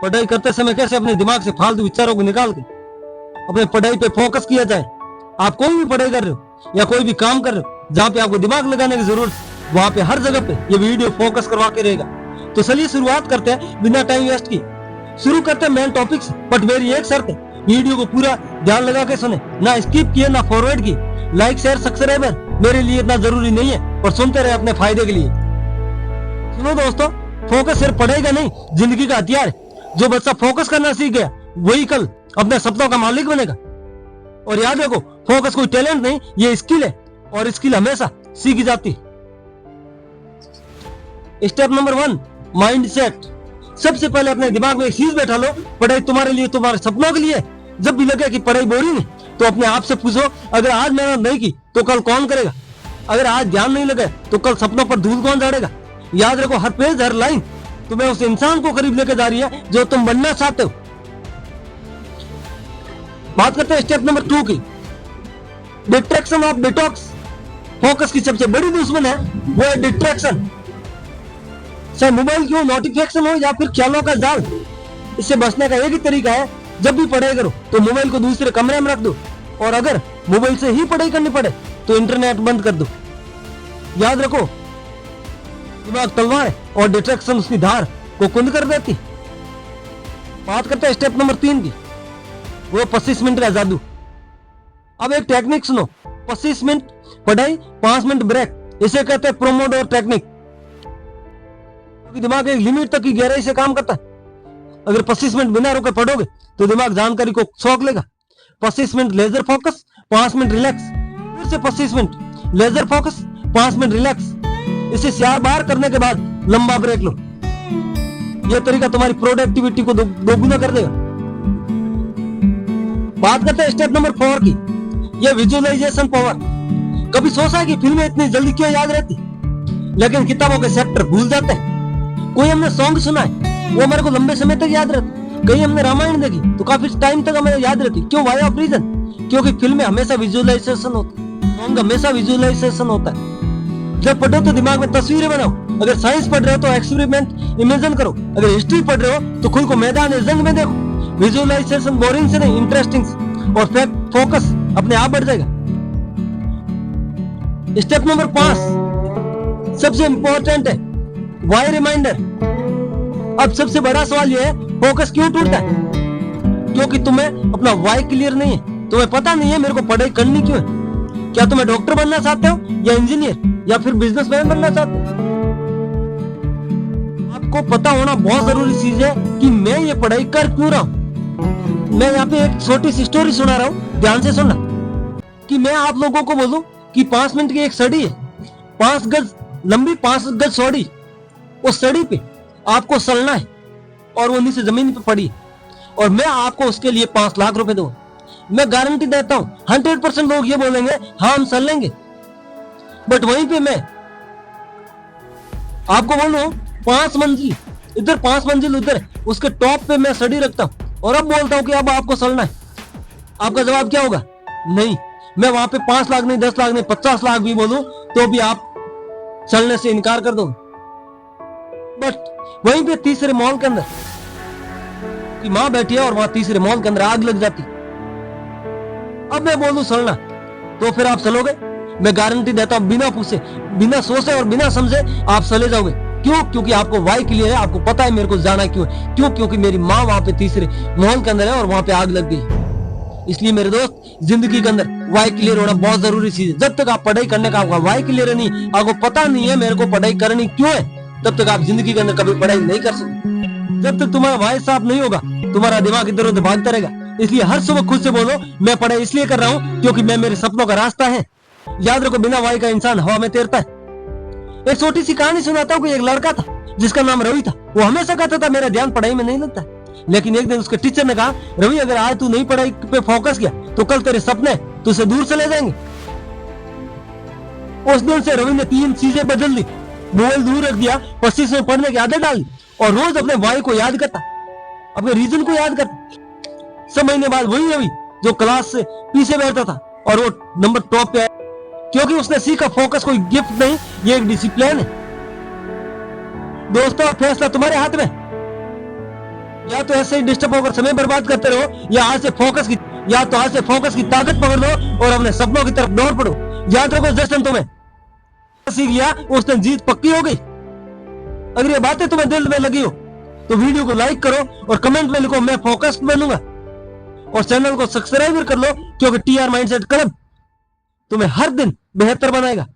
पढ़ाई करते समय कैसे अपने दिमाग से फालतू विचारों को निकाल के अपने पढ़ाई पे फोकस किया जाए। आप कोई भी पढ़ाई कर रहे हो या कोई भी काम कर रहे हो जहाँ पे आपको दिमाग लगाने की जरूरत, वहां पे हर जगह पे ये वीडियो फोकस करवा के रहेगा। तो चलिए शुरुआत करते हैं बिना टाइम वेस्ट किए। शुरू करते हैं मेन टॉपिक से, बट मेरी एक शर्त है, वीडियो को पूरा ध्यान लगा के सुने, ना स्किप किए ना फॉरवर्ड किए। लाइक शेयर सब्सक्राइबर मेरे लिए इतना जरूरी नहीं है, पर सुनते रहे अपने फायदे के लिए। सुनो दोस्तों, फोकस सिर्फ पढ़ाई का नहीं, जिंदगी का हथियार है। जो बच्चा फोकस करना सीख गया वही कल अपने सपनों का मालिक बनेगा। और याद रखो, फोकस कोई टैलेंट नहीं, ये स्किल है, और स्किल हमेशा सीखी जाती है। Step number 1, mind set. सबसे पहले अपने दिमाग में एक चीज बैठा लो, पढ़ाई तुम्हारे लिए, तुम्हारे सपनों के लिए। जब भी लगे कि पढ़ाई बोरिंग है तो अपने आप से पूछो, अगर आज मेहनत नहीं की तो कल कौन करेगा? अगर आज ध्यान नहीं लगे तो कल सपनों पर धूल कौन झाड़ेगा? याद रखो, हर पेज हर लाइन तुम्हें उस इंसान को करीब लेके जा रही है जो तुम बनना चाहते हो। बात करते हैं स्टेप नंबर 2 की, डिस्ट्रैक्शन ऑफ डिटॉक्स। फोकस की सबसे बड़ी दुश्मन है वो है डिस्ट्रैक्शन। चाहे मोबाइल की हो, नोटिफिकेशन हो, या फिर ख्यालों का जाल। इससे बचने का एक ही तरीका है, जब भी पढ़ाई करो तो मोबाइल को दूसरे कमरे में रख दो, और अगर मोबाइल से ही पढ़ाई करनी पड़े तो इंटरनेट बंद कर दो। याद रखो, दिमाग तलवार है और डिस्ट्रैक्शन उसकी धार को कुंद कर देती। बात करते हैं स्टेप नंबर 3 की, वो 25 मिनट का जादू। अब एक टेक्निक सुनो, 25 मिनट पढ़ाई, 5 मिनट ब्रेक। इसे कहते हैं प्रोमोडोर टेक्निक। दिमाग एक लिमिट तक की गहराई से काम करता है। अगर 25 मिनट बिना रुके पढ़ोगे तो दिमाग जानकारी को सोख लेगा। 25 minute laser focus, 5 minute relax. फिर से 25 minute laser focus, 5 minute relax. इसे 4 बार करने के बाद लंबा ब्रेक लो। यह तरीका तुम्हारी प्रोडक्टिविटी को दोगुना कर देगा। बात करते हैं स्टेप नंबर 4 की, यह विजुअलाइजेशन पावर। कभी सोचा है कि फिल्में इतनी जल्दी क्यों याद रहती, लेकिन किताबों के चैप्टर भूल जाते हैं। कोई हमने सॉन्ग सुना है, वो हमारे को लंबे समय तक याद रहता। कहीं हमने रामायण देखी तो काफी टाइम तक हमें याद रहती। क्यों? वाई ऑफ रीजन, क्योंकि फिल्में हमेशा विजुअलाइजेशन होती है, सॉन्ग हमेशा विजुअलाइजेशन होता है। जब पढ़ो तो दिमाग में तस्वीरें बनाओ। अगर साइंस पढ़ रहे हो तो एक्सपेरिमेंट इमेजिन करो। अगर हिस्ट्री पढ़ रहे हो तो खुद को मैदान जंग में देखो। विजुअलाइजेशन बोरिंग से नहीं, इंटरेस्टिंग से, और फोकस अपने आप बढ़ जाएगा। स्टेप नंबर 5 सबसे इंपॉर्टेंट है, वाई रिमाइंडर। अब सबसे बड़ा सवाल यह है, फोकस क्यों टूटता है? क्योंकि तुम्हें अपना वाई क्लियर नहीं है। तुम्हें पता नहीं है मेरे को पढ़ाई करनी क्यों है। क्या तुम्हें डॉक्टर बनना चाहते हो, या इंजीनियर, या फिर बिजनेसमैन बनना चाहते हो? आपको पता होना बहुत जरूरी चीज है कि मैं ये पढ़ाई कर क्यों रहा हूं। मैं यहाँ पे एक छोटी सी स्टोरी सुना रहा हूँ, ध्यान से सुनना। कि मैं आप लोगों को बोलूं कि 5 मिनट की एक सड़ी है, 5 गज लंबी, 5 गज चौड़ी। उस सड़ी पे आपको चलना है और वो नीचे जमीन पे पड़ी है, और मैं आपको उसके लिए 5 लाख रुपए दूंगा। मैं गारंटी देता हूं 100% लोग ये बोलेंगे, हाँ हम चल लेंगे। बट वहीं पे मैं आपको बोलूं 5 मंजिल इधर, 5 मंजिल उधर, उसके टॉप पे मैं सड़ी रखता हूं, और अब बोलता हूं कि अब आपको चलना है। आपका जवाब क्या होगा? नहीं। मैं वहां पे 5 लाख नहीं, 10 लाख नहीं, 50 लाख भी बोलूं तो भी आप चलने से इनकार कर दो। बट वहीं पे तीसरे मॉल के अंदर की मां बैठी है, और वहां तीसरे मॉल के अंदर आग लग जाती। अब मैं बोलूं चलना, तो फिर आप चलोगे? मैं गारंटी देता हूं, बिना पूछे, बिना सोचे और बिना समझे आप चले जाओगे। क्यों? क्योंकि आपको वाई क्लियर है, आपको पता है मेरे को जाना क्यों है। क्यों? क्योंकि मेरी माँ वहां पे तीसरे मॉल के अंदर है और वहां पे आग लग गई। इसलिए मेरे दोस्त, जिंदगी के अंदर वाई क्लियर होना बहुत जरूरी चीज है। जब तक आप पढ़ाई करने का आपका वाई क्लियर नहीं, आपको पता नहीं है मेरे को पढ़ाई करनी क्यों है, तब तक आप जिंदगी के अंदर कभी पढ़ाई नहीं कर सकते। जब तक तुम्हारा वाई साफ नहीं होगा, तुम्हारा दिमाग इधर उधर भागता रहेगा। इसलिए हर सुबह खुद से बोलो, मैं पढ़ाई इसलिए कर रहा हूँ क्योंकि मैं मेरे सपनों का रास्ता है। याद रखो, बिना वाई का इंसान हवा में तैरता है। एक छोटी सी कहानी सुनाता हूँ कि एक लड़का था जिसका नाम रवि था। वो हमेशा कहता था मेरा ध्यान पढ़ाई में नहीं लगता। लेकिन एक दिन उसके टीचर ने कहा, रवि अगर आज तू नहीं पढ़ाई पे फोकस किया तो कल तेरे सपने तुझसे दूर चले जाएंगे। उस दिन से रवि ने 3 चीजें बदल दी। मोबाइल दूर रख दिया, 25 में पढ़ने की आदत डाली, और रोज अपने वाई को याद करता, अपने रीजन को याद करता। 6 महीने बाद वही रवि जो क्लास से पीछे बैठता था और वो नंबर टॉप पे आया, क्योंकि उसने सीखा फोकस कोई गिफ्ट नहीं, ये एक डिसिप्लिन है। दोस्तों, फैसला तुम्हारे हाथ में। या तो ऐसे ही डिस्टर्ब होकर समय बर्बाद करते रहो, या आज से फोकस की ताकत पकड़ लो और अपने सपनों की तरफ दौड़ पड़ो। याद रखो जश्न तुम्हें सीख गया, उस दिन जीत पक्की हो गई। अगर ये बातें तुम्हें दिल में लगी हो तो वीडियो को लाइक करो और कमेंट में लिखो मैं फोकस्ड बनूंगा, और चैनल को सब्सक्राइब कर लो, क्योंकि टीआर माइंडसेट क्लब तुम्हें हर दिन बेहतर बनाएगा।